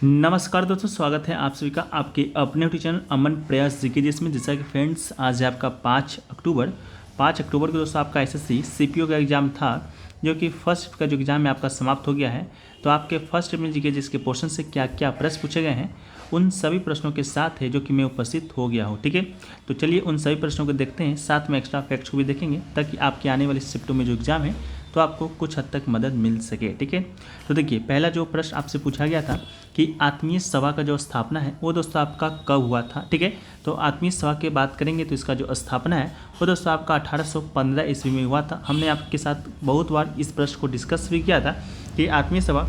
नमस्कार दोस्तों, स्वागत है आप सभी का आपके अपने यूट्यूब चैनल अमन प्रयास जीके जिसमें। जैसा कि फ्रेंड्स आज है आपका 5 अक्टूबर को दोस्तों आपका एसएससी सीपीओ का एग्ज़ाम था, जो कि फर्स्ट का जो एग्ज़ाम है आपका समाप्त हो गया है। तो आपके फर्स्ट में जीके जिसके पोर्शन से क्या क्या प्रश्न पूछे गए हैं उन सभी प्रश्नों के साथ है जो कि मैं उपस्थित हो गया हूँ। ठीक है, तो चलिए उन सभी प्रश्नों को देखते हैं, साथ में एक्स्ट्रा फैक्ट्स को भी देखेंगे ताकि आपके आने वाले शिफ्टों में जो एग्ज़ाम है तो आपको कुछ हद तक मदद मिल सके। ठीक है, तो देखिए पहला जो प्रश्न आपसे पूछा गया था कि आत्मीय सभा का जो स्थापना है वो दोस्तों आपका कब हुआ था। ठीक है, तो आत्मीय सभा की बात करेंगे तो इसका जो स्थापना है वो दोस्तों आपका 1815 ईस्वी में हुआ था। हमने आपके साथ बहुत बार इस प्रश्न को डिस्कस भी किया था कि आत्मीय सभा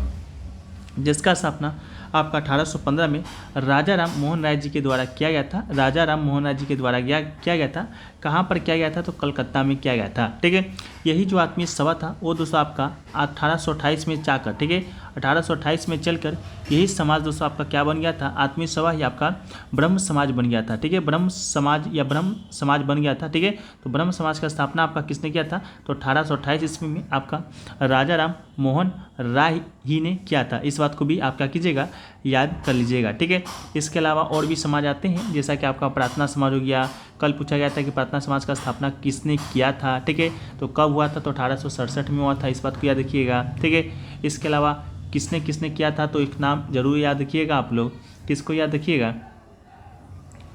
जिसका स्थापना आपका 1815 में राजा राम मोहन राय जी के द्वारा किया गया था। राजा राम मोहन राय जी के द्वारा किया गया था। कहाँ पर किया गया था? तो कलकत्ता में किया गया था। ठीक है, यही जो आत्मीय सभा था वो दोस्तों आपका 1828 में जाकर, ठीक है, 1828 में चलकर यही समाज दोस्तों आपका क्या बन गया था? आत्मीय सभा ही आपका ब्रह्म समाज बन गया था। ठीक है, ब्रह्म समाज बन गया था। ठीक है, तो ब्रह्म समाज का स्थापना आपका किसने किया था? तो 1828 ईस्वी में आपका राजा राम मोहन राय ही ने किया था। इस बात को भी आप क्या कीजिएगा, याद कर लीजिएगा। ठीक है, इसके अलावा और भी समाज आते हैं, जैसा कि आपका प्रार्थना समाज हो गया। कल पूछा गया था कि प्रार्थना समाज का स्थापना किसने किया था। ठीक है, तो कब हुआ था? तो 1867 में हुआ था। इस बात को याद रखिएगा। ठीक है, इसके अलावा किसने किसने किया था तो एक नाम जरूर याद रखिएगा आप लोग। किसको याद रखिएगा?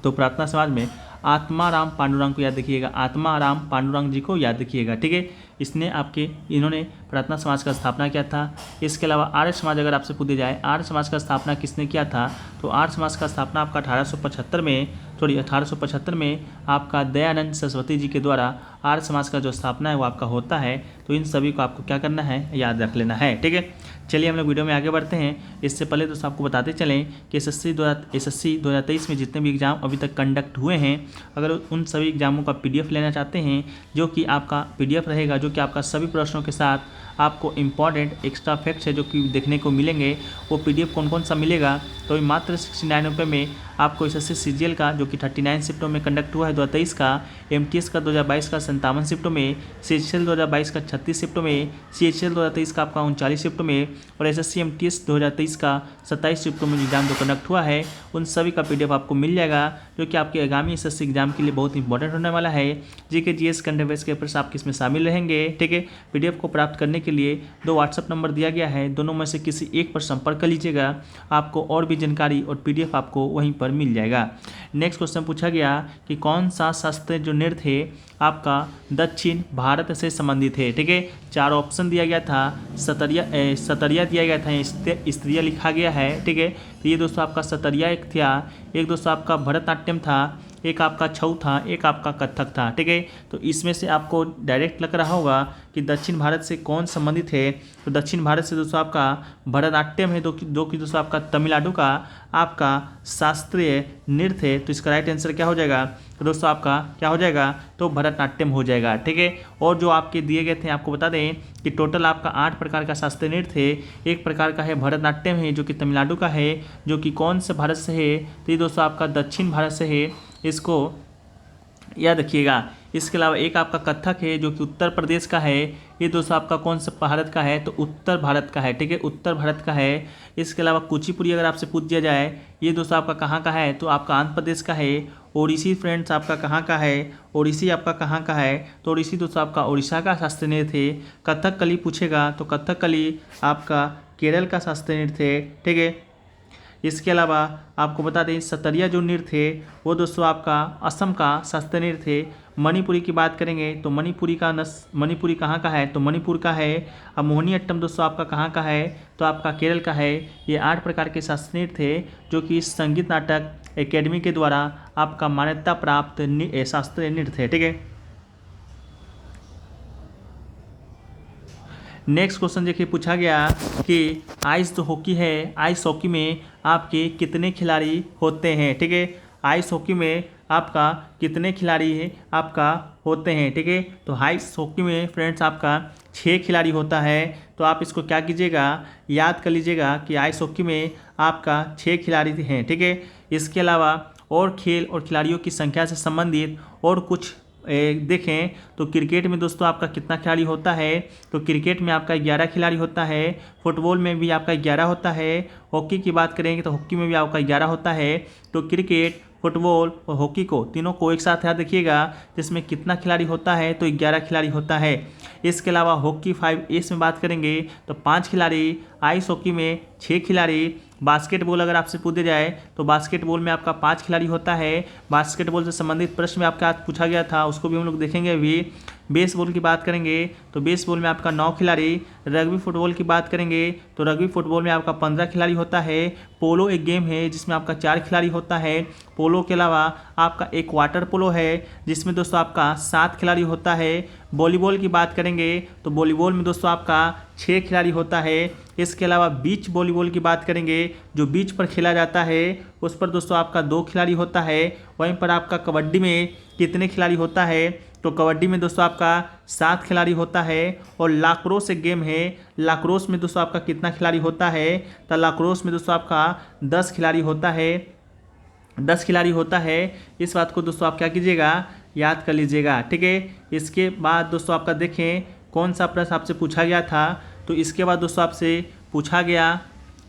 तो प्रार्थना समाज में आत्माराम पांडुरंग को याद रखिएगा। आत्माराम पांडुरंग जी को याद रखिएगा। ठीक है, इन्होंने प्रार्थना समाज का स्थापना किया था। इसके अलावा आर्य समाज अगर आपसे पूछे जाए आर्य समाज का स्थापना किसने किया था, तो आर्य समाज का स्थापना आपका 1875 में आपका दयानंद सरस्वती जी के द्वारा आर्य समाज का जो स्थापना है वो आपका होता है। तो इन सभी को आपको क्या करना है, याद रख लेना है। ठीक है, चलिए हम लोग वीडियो में आगे बढ़ते हैं। इससे पहले दोस्तों आपको बताते चलें कि एसएससी 2023 में जितने भी एग्ज़ाम अभी तक कंडक्ट हुए हैं, अगर उन सभी एग्ज़ामों का पीडीएफ लेना चाहते हैं, जो कि आपका पीडीएफ रहेगा, जो कि आपका सभी प्रश्नों के साथ आपको इंपॉर्टेंट एक्स्ट्रा फैक्ट्स है जो कि देखने को मिलेंगे, वो पीडीएफ कौन कौन सा मिलेगा? तो मात्र 69 रुपये में आपको एसएससी सीजीएल का जो कि 39 शिफ्टों में कंडक्ट हुआ है 2023 का, एमटीएस का 2022 का 57 शिफ्टों में, सीएचएल 2022 का 36 शिफ्टों में, सीएचएल 2023 का आपका 39 शिफ्टों में और एसएससी एमटीएस 2023 का 27 शिफ्टों में एग्जाम जो कंडक्ट हुआ है उन सभी का पीडीएफ आपको मिल जाएगा, जो कि आपके आगामी एसएससी एग्जाम के लिए बहुत इंपॉर्टेंट होने वाला है। जीके जीएस करंट अफेयर्स के प्रश्न आपके इसमें शामिल रहेंगे। ठीक है, पीडीएफ को प्राप्त करने के लिए 2 व्हाट्सएप नंबर दिया गया है, दोनों में से किसी एक पर संपर्क कर लीजिएगा, आपको और भी जानकारी और पीडीएफ आपको वहीं पर मिल जाएगा। नेक्स्ट क्वेश्चन पूछा गया कि कौन सा शास्त्रीय जो नृत्य है आपका दक्षिण भारत से संबंधित है। ठीक है, 4 ऑप्शन दिया गया था, सतरिया दिया गया था, स्त्रिया लिखा गया है। ठीक है, तो ये दोस्तों आपका सतरिया एक था, एक दोस्तों आपका भरतनाट्यम था, एक आपका छऊ था, एक आपका कथक था। ठीक है, तो इसमें से आपको डायरेक्ट लग रहा होगा कि दक्षिण भारत से कौन संबंधित है। तो दक्षिण भारत से दोस्तों आपका भरतनाट्यम है, जो कि दोस्तों आपका तमिलनाडु का आपका शास्त्रीय नृत्य है। तो इसका राइट आंसर क्या हो जाएगा? तो दोस्तों आपका क्या हो जाएगा? तो भरतनाट्यम हो जाएगा। ठीक है, और जो आपके दिए गए थे आपको बता दें कि टोटल आपका 8 प्रकार का शास्त्रीय नृत्य है। एक प्रकार का है भरतनाट्यम है, जो कि तमिलनाडु का है, जो कि कौन से भारत से है? तो ये दोस्तों आपका दक्षिण भारत से है, इसको याद रखिएगा। इसके अलावा एक आपका कथक है, जो कि उत्तर प्रदेश का है, ये दोस्तों आपका कौन सा भारत का है? तो उत्तर भारत का है। ठीक है, उत्तर भारत का है। इसके अलावा कुचिपुड़ी अगर आपसे पूछ दिया जाए, ये दोस्तों आपका कहाँ का है? तो आपका आंध्र प्रदेश का है। ओडिसी फ्रेंड्स आपका कहाँ का है? ओडिसी आपका कहाँ का है? तो ओडिसी दोस्तों आपका उड़ीसा का शास्त्रीय नृत्य है। कथकली पूछेगा तो कथकली आपका केरल का शास्त्रीय नृत्य है। ठीक है, इसके अलावा आपको बता दें सतरिया जो नृत्य है वो दोस्तों आपका असम का शास्त्रीय नृत्य है। मणिपुरी की बात करेंगे तो मणिपुरी कहाँ का है? तो मणिपुर का है। अब मोहिनीअट्टम दोस्तों आपका कहाँ का है? तो आपका केरल का है। ये 8 प्रकार के शास्त्रीय नृत्य है जो कि संगीत नाटक एकेडमी के द्वारा आपका मान्यता प्राप्त शास्त्रीय नृत्य है। ठीक है, नेक्स्ट क्वेश्चन देखिए पूछा गया कि आइस जो हॉकी है, आइस हॉकी में आपके कितने खिलाड़ी होते हैं। ठीक है, आइस हॉकी में आपका कितने खिलाड़ी है आपका होते हैं। ठीक है, तो आइस हॉकी में फ्रेंड्स आपका 6 खिलाड़ी होता है। तो आप इसको क्या कीजिएगा, याद कर लीजिएगा कि आइस हॉकी में आपका 6 खिलाड़ी हैं। ठीक है, इसके अलावा और खेल और खिलाड़ियों की संख्या से संबंधित और कुछ देखें तो क्रिकेट में दोस्तों आपका कितना खिलाड़ी होता है, तो क्रिकेट में आपका 11 खिलाड़ी होता है, फुटबॉल में भी आपका 11 होता है, हॉकी की बात करेंगे तो हॉकी में भी आपका 11 होता है। तो क्रिकेट, फुटबॉल और हॉकी को तीनों को एक साथ याद रखिएगा, जिसमें कितना खिलाड़ी होता है, तो 11 खिलाड़ी होता है। इसके अलावा हॉकी 5 में बात करेंगे तो 5 खिलाड़ी, आइस हॉकी में 6 खिलाड़ी, बास्केटबॉल अगर आपसे पूछे जाए तो बास्केटबॉल में आपका 5 खिलाड़ी होता है। बास्केटबॉल से संबंधित प्रश्न में आपका आज पूछा गया था, उसको भी हम लोग देखेंगे अभी। बेसबॉल की बात करेंगे तो बेसबॉल में आपका 9 खिलाड़ी। रग्बी फुटबॉल की बात करेंगे तो रग्बी फुटबॉल में आपका 15 खिलाड़ी होता है। पोलो एक गेम है जिसमें आपका 4 खिलाड़ी होता है। पोलो के अलावा आपका एक वाटर पोलो है जिसमें दोस्तों आपका 7 खिलाड़ी होता है। वॉलीबॉल की बात करेंगे तो वॉलीबॉल में दोस्तों आपका 6 खिलाड़ी होता है। इसके अलावा बीच वॉलीबॉल की बात करेंगे, जो बीच पर खेला जाता है उस पर दोस्तों आपका 2 खिलाड़ी होता है। वहीं पर आपका कबड्डी में कितने खिलाड़ी होता है, तो कबड्डी में दोस्तों आपका 7 खिलाड़ी होता है। और लाक्रोस एक गेम है, लाक्रोस में दोस्तों आपका कितना खिलाड़ी होता है, तो लाक्रोस में दोस्तों आपका 10 खिलाड़ी होता है, 10 खिलाड़ी होता है। इस बात को दोस्तों आप क्या कीजिएगा, याद कर लीजिएगा, ठीक है। इसके बाद दोस्तों आपका देखें कौन सा प्रश्न आपसे पूछा गया था, तो इसके बाद दोस्तों आपसे पूछा गया,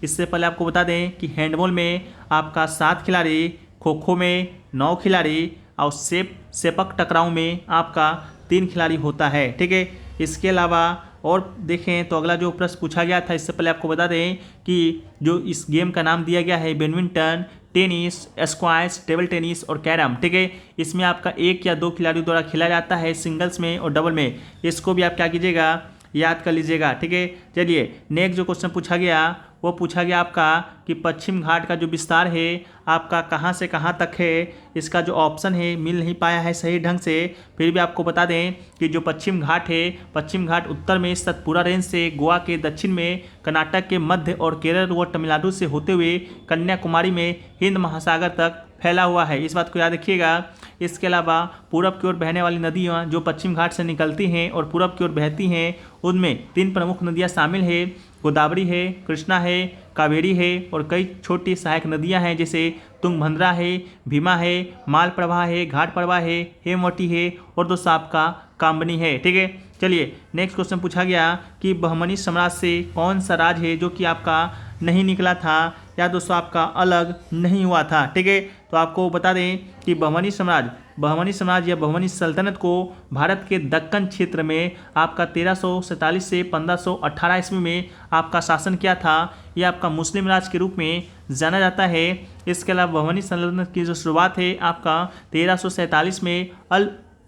इससे पहले आपको बता दें कि हैंडबॉल में आपका 7 खिलाड़ी, खो खो में 9 खिलाड़ी और सेपक टकराव में आपका 3 खिलाड़ी होता है, ठीक है। इसके अलावा और देखें तो अगला जो प्रश्न पूछा गया था, इससे पहले आपको बता दें कि जो इस गेम का नाम दिया गया है badminton, tennis, squash, table tennis और कैरम, ठीक है। इसमें आपका 1 या 2 खिलाड़ियों द्वारा खेला जाता है, सिंगल्स में और डबल में। इसको भी आप क्या कीजिएगा, याद कर लीजिएगा, ठीक है। चलिए नेक्स्ट जो क्वेश्चन पूछा गया वो पूछा गया आपका कि पश्चिम घाट का जो विस्तार है आपका कहाँ से कहाँ तक है। इसका जो ऑप्शन है मिल नहीं पाया है सही ढंग से, फिर भी आपको बता दें कि जो पश्चिम घाट है, पश्चिम घाट उत्तर में सतपुरा रेंज से गोवा के दक्षिण में, कर्नाटक के मध्य और केरल व तमिलनाडु से होते हुए कन्याकुमारी में हिंद महासागर तक फैला हुआ है। इस बात को याद रखिएगा। इसके अलावा पूरब की ओर बहने वाली नदियाँ जो पश्चिम घाट से निकलती हैं और पूरब की ओर बहती हैं, उनमें 3 प्रमुख नदियाँ शामिल है, गोदावरी है, कृष्णा है, कावेरी है और कई छोटी सहायक नदियाँ हैं जैसे तुंगभद्रा है, भीमा है, मालप्रभा है, घाटप्रभा है, हेमवती है और दोस्तों आपका कामनी है, ठीक है। चलिए नेक्स्ट क्वेश्चन पूछा गया कि बहमनी साम्राज्य से कौन सा राज है जो कि आपका नहीं निकला था या दोस्तों आपका अलग नहीं हुआ था, ठीक है। तो आपको बता दें कि बहमनी साम्राज्य या बहमनी सल्तनत को भारत के दक्कन क्षेत्र में आपका 1347 से 1518 ईस्वी में आपका शासन किया था। यह आपका मुस्लिम राज के रूप में जाना जाता है। इसके अलावा बहमनी सल्तनत की जो शुरुआत है आपका 1347 में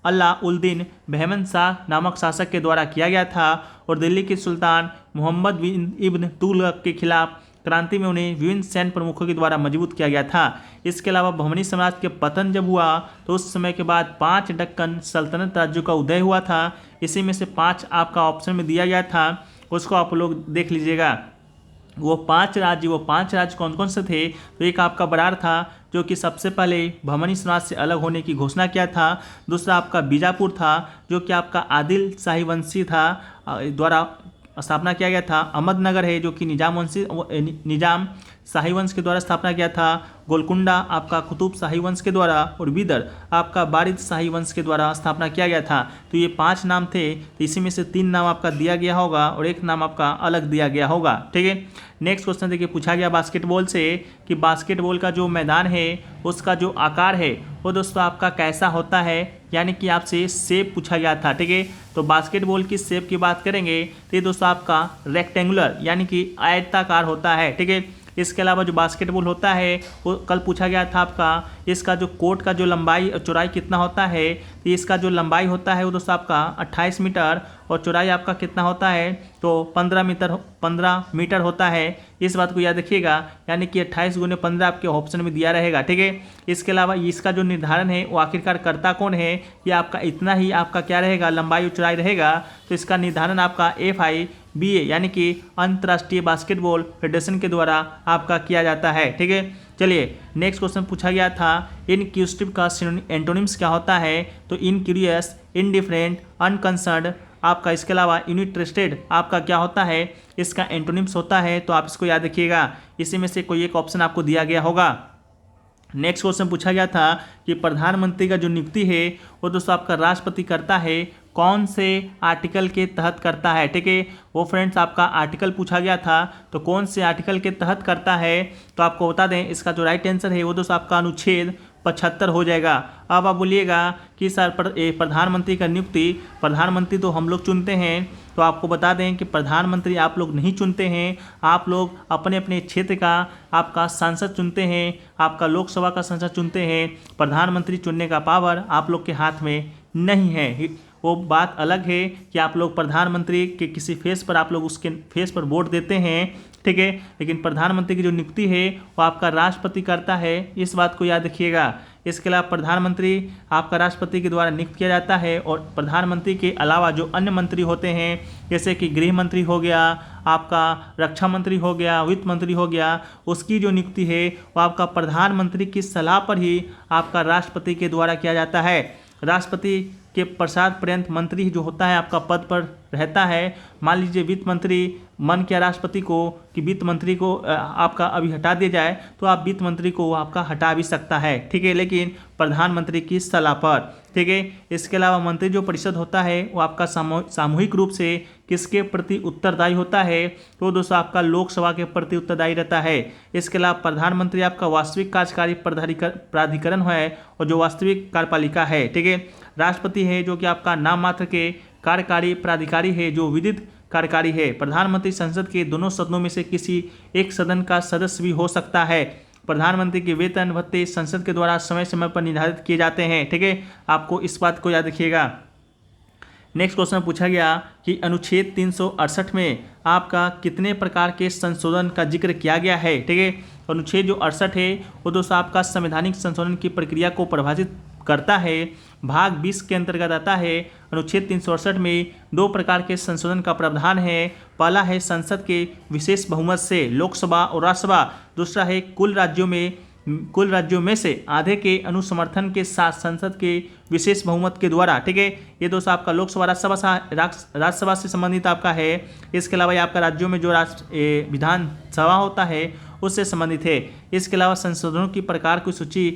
अलाउद्दीन बहमन शाह नामक शासक के द्वारा किया गया था और दिल्ली के सुल्तान मोहम्मद बिन इब्न तुगलक के खिलाफ क्रांति में उन्हें विभिन्न सैन्य प्रमुखों के द्वारा मजबूत किया गया था। इसके अलावा बहमनी साम्राज्य के पतन जब हुआ तो उस समय के बाद 5 दक्कन सल्तनत राज्यों का उदय हुआ था। इसी में से 5 आपका ऑप्शन में दिया गया था, उसको आप लोग देख लीजिएगा। वो 5 राज्य कौन कौन से थे, तो एक आपका बरार था जो कि सबसे पहले बहमनी साम्राज्य से अलग होने की घोषणा किया था। दूसरा आपका बीजापुर था जो कि आपका आदिल शाही वंशी था द्वारा स्थापना किया गया था। अहमदनगर है जो कि निजाम शाही वंश के द्वारा स्थापना किया था। गोलकुंडा आपका कुतुब शाही वंश के द्वारा और बीदर आपका बारिद शाही वंश के द्वारा स्थापना किया गया था। तो ये 5 नाम थे, तो इसी में से 3 नाम आपका दिया गया होगा और 1 नाम आपका अलग दिया गया होगा, ठीक है। नेक्स्ट क्वेश्चन देखिए पूछा गया बास्केटबॉल से कि बास्केटबॉल का जो मैदान है उसका जो आकार है वो दोस्तों आपका कैसा होता है, यानी कि आपसे शेप पूछा गया था, ठीक है। तो बास्केटबॉल की शेप की बात करेंगे तो ये दोस्तों आपका रेक्टेंगुलर यानी कि आयताकार होता है, ठीक है। इसके अलावा जो बास्केटबॉल होता है वो कल पूछा गया था आपका, इसका जो कोर्ट का जो लंबाई और चौड़ाई कितना होता है, तो इसका जो लंबाई होता है वो दोस्तों आपका 28 मीटर और चौड़ाई आपका कितना होता है, तो 15 मीटर होता है। इस बात को याद रखिएगा, यानी कि 28 × 15 आपके ऑप्शन में दिया रहेगा, ठीक है। इसके अलावा इसका जो निर्धारण है वो आखिरकार करता कौन है, ये आपका इतना ही आपका क्या रहेगा, लंबाई और चौड़ाई रहेगा। तो इसका निर्धारण आपका FIBA यानी कि अंतर्राष्ट्रीय बास्केटबॉल फेडरेशन के द्वारा आपका किया जाता है, ठीक है। चलिए नेक्स्ट क्वेश्चन पूछा गया था इनक्यूजिटिव का एंटोनिम्स क्या होता है, तो इनक्यूरियस, इनडिफरेंट, अनकंसर्न्ड आपका। इसके अलावा यूनिट्रस्टेड आपका क्या होता है, इसका एंटोनिम्स होता है। तो आप इसको याद रखिएगा, इसी में से कोई एक ऑप्शन आपको दिया गया होगा। नेक्स्ट क्वेश्चन पूछा गया था कि प्रधानमंत्री का जो नियुक्ति है वो दोस्तों आपका राष्ट्रपति करता है, कौन से आर्टिकल के तहत करता है। ठीक है, वो फ्रेंड्स आपका आर्टिकल पूछा गया था, तो कौन से आर्टिकल के तहत करता है, तो आपको बता दें इसका जो राइट आंसर है वो दोस्तों आपका अनुच्छेद 75 हो जाएगा। अब आप बोलिएगा कि सर प्रधानमंत्री का नियुक्ति, प्रधानमंत्री तो हम लोग चुनते हैं, तो आपको बता दें कि प्रधानमंत्री आप लोग नहीं चुनते हैं, आप लोग अपने अपने क्षेत्र का आपका सांसद चुनते हैं, आपका लोकसभा का सांसद चुनते हैं। प्रधानमंत्री चुनने का पावर आप लोग के हाथ में नहीं है। वो बात अलग है कि आप लोग प्रधानमंत्री के किसी फेस पर आप लोग उसके फेस पर वोट देते हैं, ठीक है, लेकिन प्रधानमंत्री की जो नियुक्ति है वो आपका राष्ट्रपति करता है, इस बात को याद रखिएगा। इसके अलावा प्रधानमंत्री आपका राष्ट्रपति के द्वारा नियुक्त किया जाता है, और प्रधानमंत्री के अलावा जो अन्य मंत्री होते हैं जैसे कि गृह मंत्री हो गया, आपका रक्षा मंत्री हो गया, वित्त मंत्री हो गया, उसकी जो नियुक्ति है वो आपका प्रधानमंत्री की सलाह पर ही आपका राष्ट्रपति के द्वारा किया जाता है। राष्ट्रपति के पश्चात पर्यंत मंत्री जो होता है आपका पद पर रहता है। मान लीजिए वित्त मंत्री मन किया राष्ट्रपति को कि वित्त मंत्री को आपका अभी हटा दिया जाए, तो आप वित्त मंत्री को आपका हटा भी सकता है, ठीक है, लेकिन प्रधानमंत्री की सलाह पर, ठीक है। इसके अलावा मंत्री जो परिषद होता है वो आपका सामूहिक रूप से किसके प्रति उत्तरदायी होता है, तो दोस्तों आपका लोकसभा के प्रति उत्तरदायी रहता है। इसके अलावा प्रधानमंत्री आपका वास्तविक कार्यकारी प्राधिकरण है और जो वास्तविक कार्यपालिका है, ठीक है। राष्ट्रपति है जो कि आपका नाम मात्र के कार्यकारी प्राधिकारी है जो विधिक कार्यकारी है। प्रधानमंत्री संसद के दोनों सदनों में से किसी एक सदन का सदस्य भी हो सकता है। प्रधानमंत्री के वेतन भत्ते संसद के द्वारा समय समय पर निर्धारित किए जाते हैं, ठीक है, आपको इस बात को याद रखिएगा। नेक्स्ट क्वेश्चन पूछा गया कि अनुच्छेद 368 में आपका कितने प्रकार के संशोधन का जिक्र किया गया है, ठीक है। अनुच्छेद जो 68 है वो दोस्तों आपका संवैधानिक संशोधन की प्रक्रिया को परिभाषित करता है। भाग 20 के अंतर्गत आता है। अनुच्छेद 368 में 2 प्रकार के संशोधन का प्रावधान है। पहला है संसद के विशेष बहुमत से लोकसभा और राज्यसभा, दूसरा है कुल राज्यों में से आधे के अनुसमर्थन के साथ संसद के विशेष बहुमत के द्वारा, ठीक है। ये दोस्तों आपका लोकसभा राज्यसभा से संबंधित आपका है। इसके अलावा ये आपका राज्यों में जो विधानसभा होता है उससे संबंधित है। इसके अलावा संशोधनों की प्रकार की सूची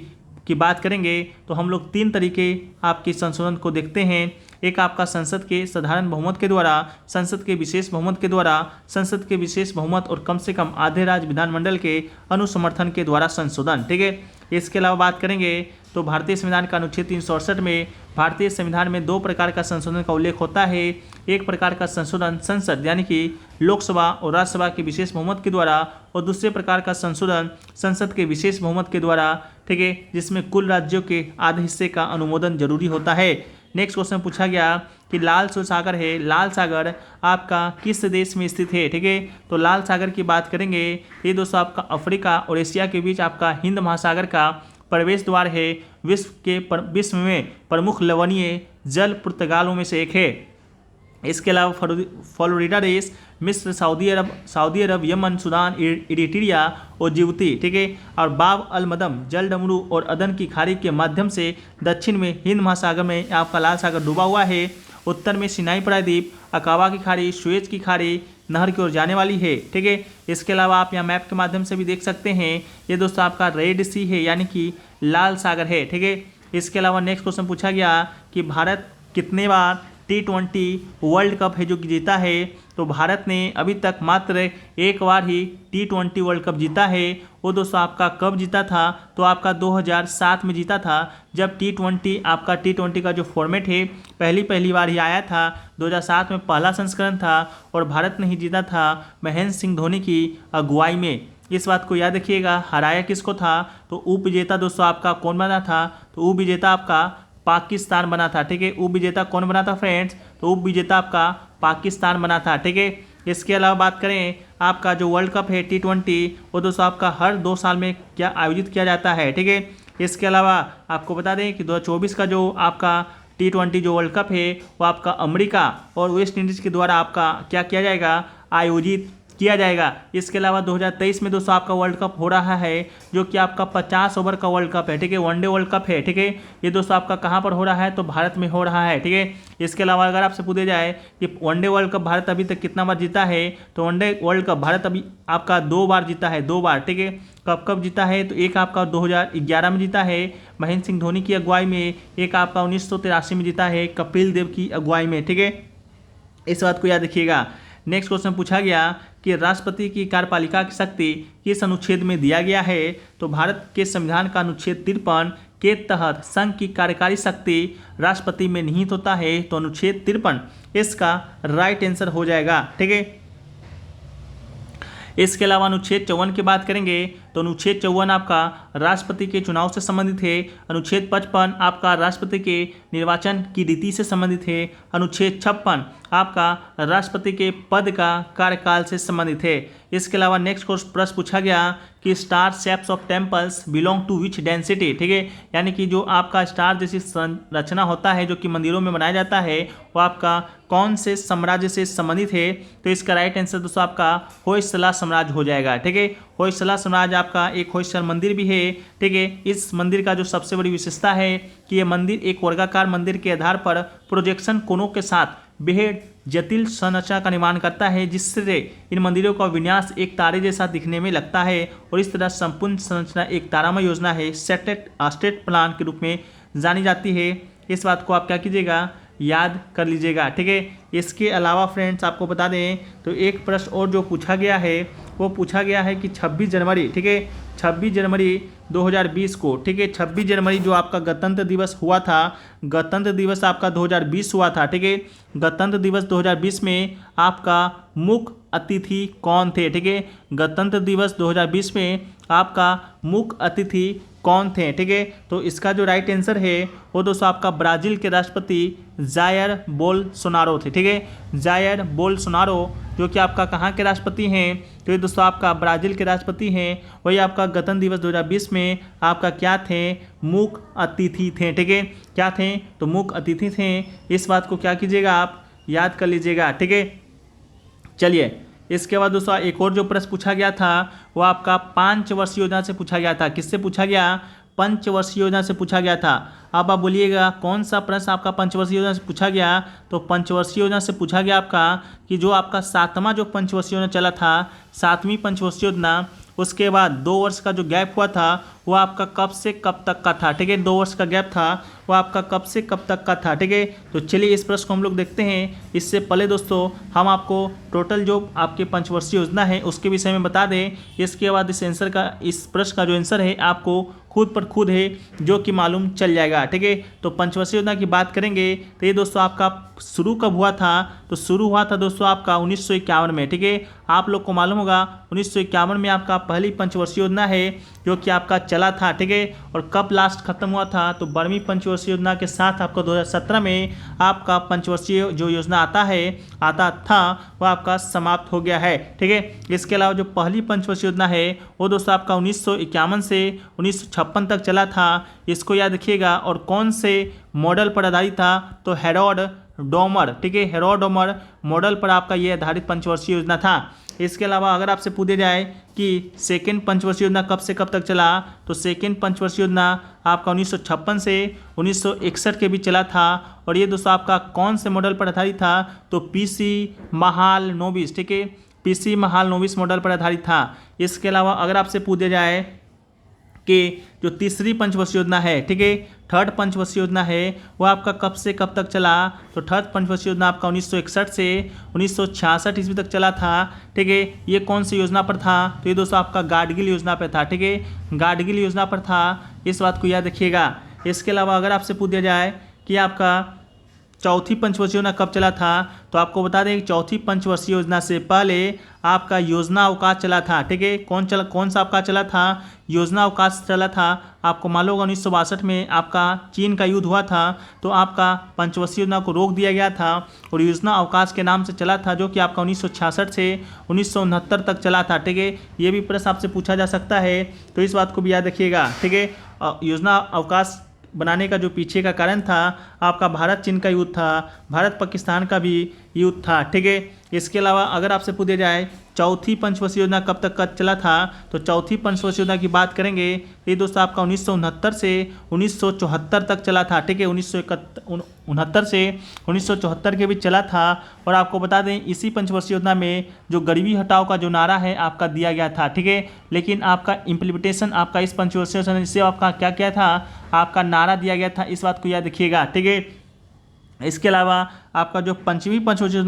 की बात करेंगे तो हम लोग 3 तरीके आपके संशोधन को देखते हैं। एक आपका संसद के साधारण बहुमत के द्वारा, संसद के विशेष बहुमत के द्वारा, संसद के विशेष बहुमत और कम से कम आधे राज्य विधानमंडल के अनुसमर्थन के द्वारा संशोधन, ठीक है। इसके अलावा बात करेंगे तो भारतीय संविधान का अनुच्छेद 368 में भारतीय संविधान में 2 प्रकार का संशोधन का उल्लेख होता है। एक प्रकार का संशोधन संसद यानी कि लोकसभा और राज्यसभा के विशेष बहुमत के द्वारा, और दूसरे प्रकार का संशोधन संसद के विशेष बहुमत के द्वारा, ठीक है, जिसमें कुल राज्यों के आधे हिस्से का अनुमोदन जरूरी होता है। नेक्स्ट क्वेश्चन पूछा गया कि लाल सागर है, लाल सागर आपका किस देश में स्थित है, ठीक है। तो लाल सागर की बात करेंगे, ये दोस्तों आपका अफ्रीका और एशिया के बीच आपका हिंद महासागर का प्रवेश द्वार है। विश्व में प्रमुख लवणीय जल पुर्तगालों में से एक है। इसके अलावा फ्लोरिडा देश, मिस्र, सऊदी अरब, यमन, सूडान, इरिट्रिया और जिबूती, ठीक है, और बाब अल मदम, जल डमरू और अदन की खाड़ी के माध्यम से दक्षिण में हिंद महासागर में आपका लाल सागर डूबा हुआ है। उत्तर में सिनाई प्रायद्वीप, अकाबा की खाड़ी, सुएज की खाड़ी नहर की ओर जाने वाली है, ठीक है। इसके अलावा आप यहाँ मैप के माध्यम से भी देख सकते हैं, ये दोस्तों आपका रेड सी है यानी कि लाल सागर है, ठीक है। इसके अलावा नेक्स्ट क्वेश्चन पूछा गया कि भारत कितने बार T20 वर्ल्ड कप है जो कि जीता है, तो भारत ने अभी तक मात्र एक बार ही T20 वर्ल्ड कप जीता है। वो दोस्तों आपका कब जीता था, तो आपका 2007 में जीता था, जब T20 का जो फॉर्मेट है पहली बार ही आया था। 2007 में पहला संस्करण था और भारत ने ही जीता था महेंद्र सिंह धोनी की अगुवाई में। इस बात को याद रखिएगा। हराया किसको था, तो उप विजेता दोस्तों आपका कौन बना था, तो उप विजेता आपका पाकिस्तान बना था, ठीक है। उप विजेता कौन बना था फ्रेंड्स, तो उप विजेता आपका पाकिस्तान बना था, ठीक है। इसके अलावा बात करें आपका जो वर्ल्ड कप है T20, वो दोस्तों आपका हर 2 साल में क्या आयोजित किया जाता है, ठीक है। इसके अलावा आपको बता दें कि 2024 का जो आपका T20 जो वर्ल्ड कप है वो आपका अमेरिका और वेस्ट इंडीज़ के द्वारा आपका क्या किया जाएगा, आयोजित किया जाएगा। इसके अलावा 2023 में दोस्तों आपका वर्ल्ड कप हो रहा है, जो कि आपका 50 ओवर का वर्ल्ड कप है, ठीक है, वनडे वर्ल्ड कप है, ठीक है। ये दोस्तों आपका कहाँ पर हो रहा है, तो भारत में हो रहा है, ठीक है। इसके अलावा अगर आपसे पूछे जाए कि वनडे वर्ल्ड कप भारत अभी तक कितना बार जीता है, तो वनडे वर्ल्ड कप भारत अभी आपका 2 बार जीता है, 2 बार, ठीक है। कब कब जीता है, तो एक आपका 2011 में जीता है महेंद्र सिंह धोनी की अगुवाई में, एक आपका 1983 में जीता है कपिल देव की अगुवाई में, ठीक है। इस बात को याद रखिएगा। नेक्स्ट क्वेश्चन पूछा गया कि राष्ट्रपति की कार्यपालिका की शक्ति किस अनुच्छेद में दिया गया है, तो भारत के संविधान का अनुच्छेद 53 के तहत संघ की कार्यकारी शक्ति राष्ट्रपति में निहित होता है, तो अनुच्छेद 53 इसका राइट आंसर हो जाएगा, ठीक है। इसके अलावा अनुच्छेद 54 की बात करेंगे तो अनुच्छेद 54 आपका राष्ट्रपति के चुनाव से संबंधित है, अनुच्छेद 55 आपका राष्ट्रपति के निर्वाचन की रीति से संबंधित है, अनुच्छेद 56 आपका राष्ट्रपति के पद का कार्यकाल से संबंधित है। इसके अलावा नेक्स्ट प्रश्न पूछा गया कि star shapes of temples belong to which density, ठीक है, यानी कि जो आपका स्टार जैसी संरचना होता है जो कि मंदिरों में बनाया जाता है, वो आपका कौन से साम्राज्य से संबंधित है, तो इसका राइट आंसर दोस्तों आपका होयसला साम्राज्य हो जाएगा, ठीक है। होयसला साम्राज्य आपका एक होयसला मंदिर भी है, ठीक है। इस मंदिर का जो सबसे बड़ी विशेषता है कि यह मंदिर एक वर्गाकार मंदिर के आधार पर प्रोजेक्शन कोनों के साथ बेहद जटिल संरचना का निर्माण करता है, जिससे इन मंदिरों का विन्यास एक तारे जैसा दिखने में लगता है और इस तरह संपूर्ण संरचना एक तारामय योजना है, स्टेट प्लान के रूप में जानी जाती है। इस बात को आप क्या कीजिएगा, याद कर लीजिएगा, ठीक है। इसके अलावा फ्रेंड्स आपको बता दें तो एक प्रश्न और जो पूछा गया है वो पूछा गया है कि 26 जनवरी, ठीक है, 26 जनवरी 2020 को, ठीक है, 26 जनवरी जो आपका गणतंत्र दिवस हुआ था, गणतंत्र दिवस आपका 2020 हुआ था, ठीक है। गणतंत्र दिवस 2020 में आपका मुख्य अतिथि कौन थे, ठीक है, गणतंत्र दिवस 2020 में आपका मुख्य अतिथि कौन थे, ठीक है। तो इसका जो राइट आंसर है वो दोस्तों आपका ब्राज़ील के राष्ट्रपति जायर बोल्सोनारो थे, ठीक है, जायर बोल्सोनारो जो कि आपका कहाँ के राष्ट्रपति हैं, तो ये दोस्तों आपका ब्राज़ील के राष्ट्रपति हैं। वही आपका गणतंत्र दिवस 2020 में आपका क्या थे, मुख्य अतिथि थे, ठीक है, क्या थे, तो मुख्य अतिथि थे। इस बात को क्या कीजिएगा, आप याद कर लीजिएगा, ठीक है। चलिए इसके बाद दोस्तों एक और जो प्रश्न पूछा गया था वो आपका 5 वर्षीय योजना से पूछा गया था। किससे पूछा गया, पंचवर्षीय योजना से पूछा गया था। अब आप बोलिएगा कौन सा प्रश्न आपका पंचवर्षीय योजना से पूछा गया, तो पंचवर्षीय योजना से पूछा गया आपका कि जो आपका 7वां जो पंचवर्षीय योजना चला था, 7वीं पंचवर्षीय योजना, उसके बाद 2 वर्ष का जो गैप हुआ था वो आपका कब से कब तक का था, ठीक है, 2 वर्ष का गैप था वो आपका कब से कब तक का था, ठीक है। तो चलिए इस प्रश्न को हम लोग देखते हैं। इससे पहले दोस्तों हम आपको टोटल जो आपके पंचवर्षीय योजना है उसके विषय में बता दें। इसके बाद इस प्रश्न का जो आंसर है आपको खुद पर खुद है जो कि मालूम चल जाएगा, ठीक है। तो पंचवर्षीय योजना की बात करेंगे तो ये दोस्तों आपका शुरू कब हुआ था, तो शुरू हुआ था दोस्तों आपका 1951 में, ठीक है। आप लोग को मालूम होगा 1951 में आपका पहली पंचवर्षीय योजना है जो कि आपका चला था, ठीक है। और कब लास्ट खत्म हुआ था, तो 12वीं पंचवर्षीय योजना के साथ आपका 2017 में आपका पंचवर्षीय जो योजना आता था वो आपका समाप्त हो गया है, ठीक है। इसके अलावा जो पहली पंचवर्षीय योजना है वो दोस्तों आपका 1951 से 1956 तक चला था, इसको याद रखिएगा। और कौन से मॉडल पर आधारित था, तो हेरोड डोमर, ठीक है, हेरोड डोमर मॉडल पर आपका ये आधारित पंचवर्षीय योजना था। इसके अलावा अगर आपसे पूछे जाए कि सेकेंड पंचवर्षीय योजना कब से कब तक चला, तो सेकेंड पंचवर्षीय योजना आपका 1956 से 1961 के बीच चला था। और ये दोस्तों आपका कौन से मॉडल पर आधारित था, तो पीसी महालनोबिस, ठीक है, पीसी महालनोबिस मॉडल पर आधारित था। इसके अलावा अगर आपसे पूछे जाए कि जो तीसरी पंचवर्षीय योजना है, ठीक है, थर्ड पंचवर्षीय योजना है वो आपका कब से कब तक चला, तो थर्ड पंचवर्षीय योजना आपका 1961 से 1966 ईस्वी तक चला था, ठीक है। ये कौन सी योजना पर था, तो ये दोस्तों आपका गाडगिल योजना पर था, ठीक है, गाडगिल योजना पर था। इस बात को याद रखिएगा। इसके अलावा अगर आपसे पूछ दिया जाए कि आपका चौथी पंचवर्षीय योजना कब चला था, तो आपको बता दें कि चौथी पंचवर्षीय योजना से पहले आपका योजना अवकाश चला था, ठीक है। कौन सा आपका चला था, योजना अवकाश चला था। आपको मालूम होगा 1962 में आपका चीन का युद्ध हुआ था, तो आपका पंचवर्षीय योजना को रोक दिया गया था और योजना अवकाश के नाम से चला था, जो कि आपका 1966 से 1969 तक चला था, ठीक है। ये भी प्रश्न आपसे पूछा जा सकता है, तो इस बात को भी याद रखिएगा, ठीक है। योजना अवकाश बनाने का जो पीछे का कारण था आपका भारत चीन का युद्ध था, भारत पाकिस्तान का भी युद्ध था। ठीक है, इसके अलावा अगर आपसे पूछा जाए चौथी पंचवर्षीय योजना कब तक का चला था, तो चौथी पंचवर्षीय योजना की बात करेंगे ये दोस्तों आपका 1969 से 1974 तक चला था। ठीक है, 1969 से 1974 के बीच चला था। और आपको बता दें इसी पंचवर्षीय योजना में जो गरीबी हटाओ का जो नारा है आपका दिया गया था। ठीक है, लेकिन आपका इम्प्लीमेंटेशन आपका इस पंचवर्षीय योजना से आपका क्या किया था, आपका नारा दिया गया था, इस बात को याद रखिएगा। ठीक है, इसके अलावा आपका जो पंचमी पंचवर्षीय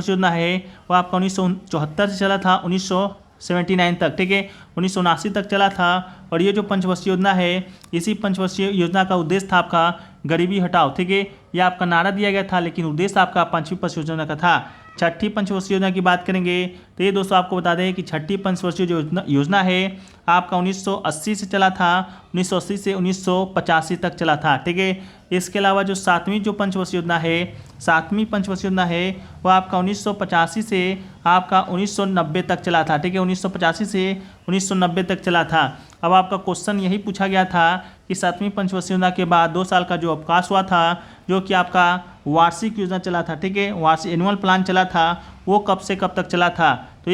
योजना है वो आपका 1974 से चला था 1979 तक। ठीक है, 1979 तक चला था। और ये जो पंचवर्षीय योजना है इसी पंचवर्षीय योजना का उद्देश्य था आपका गरीबी हटाओ। ठीक है, ये आपका नारा दिया गया था लेकिन उद्देश्य आपका पंचमी पंचवर्षीय योजना का था। छठी पंचवर्षीय योजना की बात करेंगे तो ये दोस्तों आपको बता दें कि छठी पंचवर्षीय योजना है आपका 1980 से चला था, 1980 से 1985 तक चला था। ठीक है, इसके अलावा जो सातवीं पंचवर्षीय योजना है वो आपका 1985 से आपका 1990 तक चला था। ठीक है, 1985 से 1990 तक चला था। अब आपका क्वेश्चन यही पूछा गया था कि सातवीं पंचवर्षीय योजना के बाद 2 साल का जो अवकाश हुआ था जो कि आपका वार्षिक योजना चला था। ठीक है, वार्षिक एनुअल प्लान चला था, वो कब से कब तक चला था, तो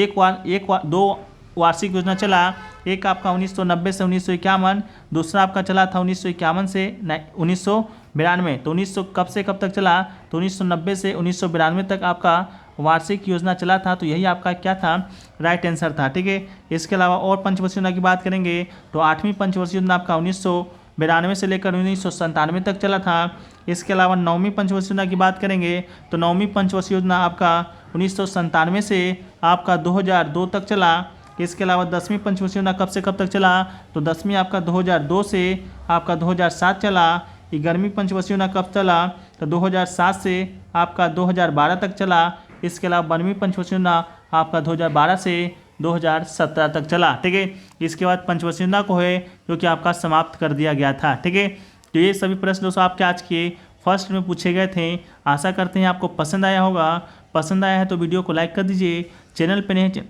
दो वार्षिक योजना चला। एक आपका 1990 से 1951, दूसरा आपका चला था 1951 से 1992। तो 1900 कब से कब तक चला, तो 1990 से 1992 तक आपका वार्षिक योजना चला था। तो यही आपका क्या था, राइट आंसर था। ठीक है, इसके अलावा और पंचवर्षीय योजना की बात करेंगे तो 8वीं पंचवर्षीय योजना आपका 1992 से लेकर 1997 तक चला था। इसके अलावा 9वीं पंचवर्षीय योजना की बात करेंगे तो 9वीं पंचवर्षीय योजना आपका 1997 से आपका 2002 तक चला। इसके अलावा 10वीं पंचवर्षीय योजना कब से कब तक चला, तो 10वीं आपका 2002 से आपका 2007 चला। 11वीं पंचवर्षीय योजना कब चला, तो 2007 से आपका 2012 तक चला। इसके अलावा 12वीं पंचवर्षीय योजना आपका 2012 से 2017 तक चला। ठीक है, इसके बाद पंचवर्षीय योजना को है जो कि आपका समाप्त कर दिया गया था। ठीक है, तो ये सभी प्रश्न दोस्तों आपके आज के फर्स्ट में पूछे गए थे। आशा करते हैं आपको पसंद आया होगा। पसंद आया है तो वीडियो को लाइक कर दीजिए, चैनल पे नहीं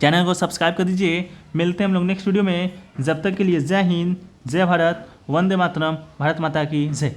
चैनल को सब्सक्राइब कर दीजिए। मिलते हैं हम लोग नेक्स्ट वीडियो में, जब तक के लिए जय हिंद, जय भारत, वंदे मातरम, भारत माता की जय।